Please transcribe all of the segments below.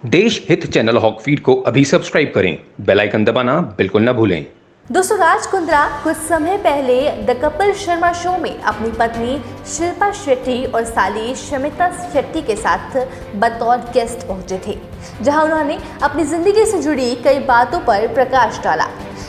देश हित channel hoc feed को अभी सब्सक्राइब करें, बेल आइकन दबाना बिल्कुल न भूलें। दोस्तों, राज कुंद्रा कुछ समय पहले द कपिल शर्मा शो में अपनी पत्नी शिल्पा शेट्टी और साली शमिता शेट्टी के साथ बतौर गेस्ट पहुंचे थे, जहां उन्होंने अपनी जिंदगी से जुड़ी कई बातों पर प्रकाश डाला।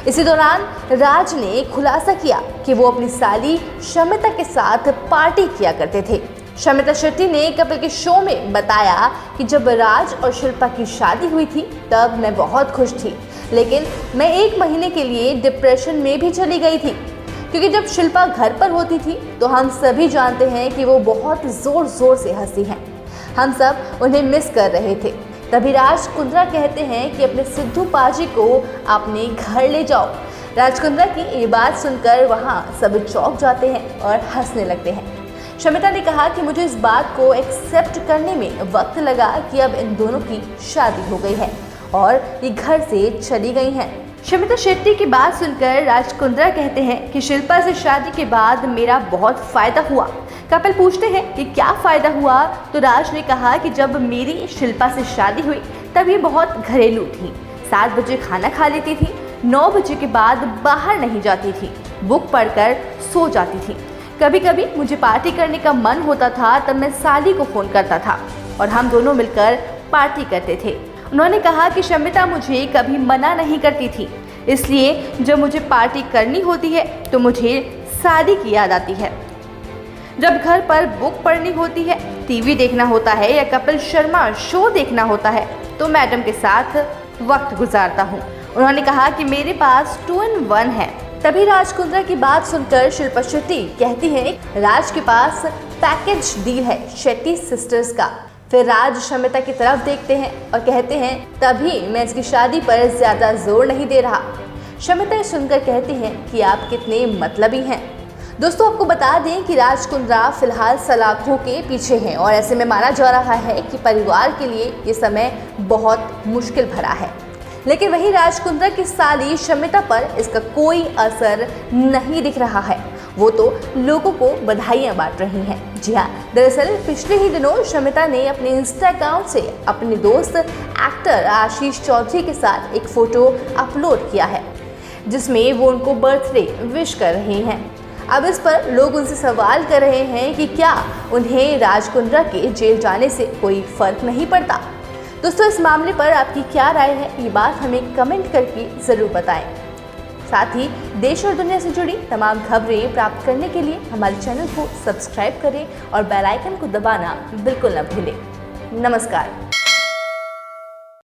इसी दौरान राज ने खुलासा किया कि वो अपनी साली शमिता के साथ पार्टी किया करते थे। शमिता शेट्टी ने कपिल के शो में बताया कि जब राज और शिल्पा की शादी हुई थी तब मैं बहुत खुश थी, लेकिन मैं 1 महीने के लिए डिप्रेशन में भी चली गई थी, क्योंकि जब शिल्पा घर पर होती थी तो हम सभी जानते हैं कि वो बहुत ज़ोर ज़ोर से हंसती हैं। हम सब उन्हें मिस कर रहे थे। तभी राज कुंद्रा कहते हैं कि अपने सिद्धू पाजी को अपने घर ले जाओ। राज कुंद्रा की ये बात सुनकर वहाँ सब चौंक जाते हैं और हंसने लगते हैं। शमिता ने कहा कि मुझे इस बात को एक्सेप्ट करने में वक्त लगा कि अब इन दोनों की शादी हो गई है और ये घर से चली गई हैं। शमिता शेट्टी की बात सुनकर राज कुंद्रा कहते हैं कि शिल्पा से शादी के बाद मेरा बहुत फ़ायदा हुआ। कपिल पूछते हैं कि क्या फ़ायदा हुआ, तो राज ने कहा कि जब मेरी शिल्पा से शादी हुई तब ये बहुत घरेलू थी। 7 बजे खाना खा लेती थी, 9 बजे के बाद बाहर नहीं जाती थी, बुक पढ़कर सो जाती थी। कभी कभी मुझे पार्टी करने का मन होता था तब मैं साली को फ़ोन करता था और हम दोनों मिलकर पार्टी करते थे। उन्होंने कहा कि शमिता मुझे कभी मना नहीं करती थी, इसलिए जब मुझे पार्टी करनी होती है तो मुझे साली की याद आती है। जब घर पर बुक पढ़नी होती है, टीवी देखना होता है या कपिल शर्मा शो देखना होता है तो मैडम के साथ वक्त गुजारता हूँ। उन्होंने कहा कि मेरे पास 2 in 1 है। तभी राज कुंद्रा की बात सुनकर शिल्पा शेट्टी कहती हैं, राज के पास पैकेज डील है शेट्टी सिस्टर्स का। फिर राज शमिता की तरफ देखते हैं और कहते हैं, तभी मैं इसकी शादी पर ज़्यादा जोर नहीं दे रहा। शमिता सुनकर कहती हैं कि आप कितने मतलबी हैं। दोस्तों, आपको बता दें कि राज कुंद्रा फिलहाल सलाखों के पीछे हैं और ऐसे में माना जा रहा है कि परिवार के लिए ये समय बहुत मुश्किल भरा है। लेकिन वहीं राज कुंद्रा की साली शमिता पर इसका कोई असर नहीं दिख रहा है। वो तो लोगों को बधाइयां बांट रही हैं। जी हाँ, दरअसल पिछले ही दिनों शमिता ने अपने इंस्टा अकाउंट से अपने दोस्त एक्टर आशीष चौधरी के साथ एक फ़ोटो अपलोड किया है, जिसमें वो उनको बर्थडे विश कर रही हैं। अब इस पर लोग उनसे सवाल कर रहे हैं कि क्या उन्हें राज कुंद्रा के जेल जाने से कोई फ़र्क नहीं पड़ता। दोस्तों, इस मामले पर आपकी क्या राय है, ये बात हमें कमेंट करके ज़रूर बताएं। साथ ही देश और दुनिया से जुड़ी तमाम खबरें प्राप्त करने के लिए हमारे चैनल को सब्सक्राइब करें और बेल आइकन को दबाना बिल्कुल न भूलें। नमस्कार।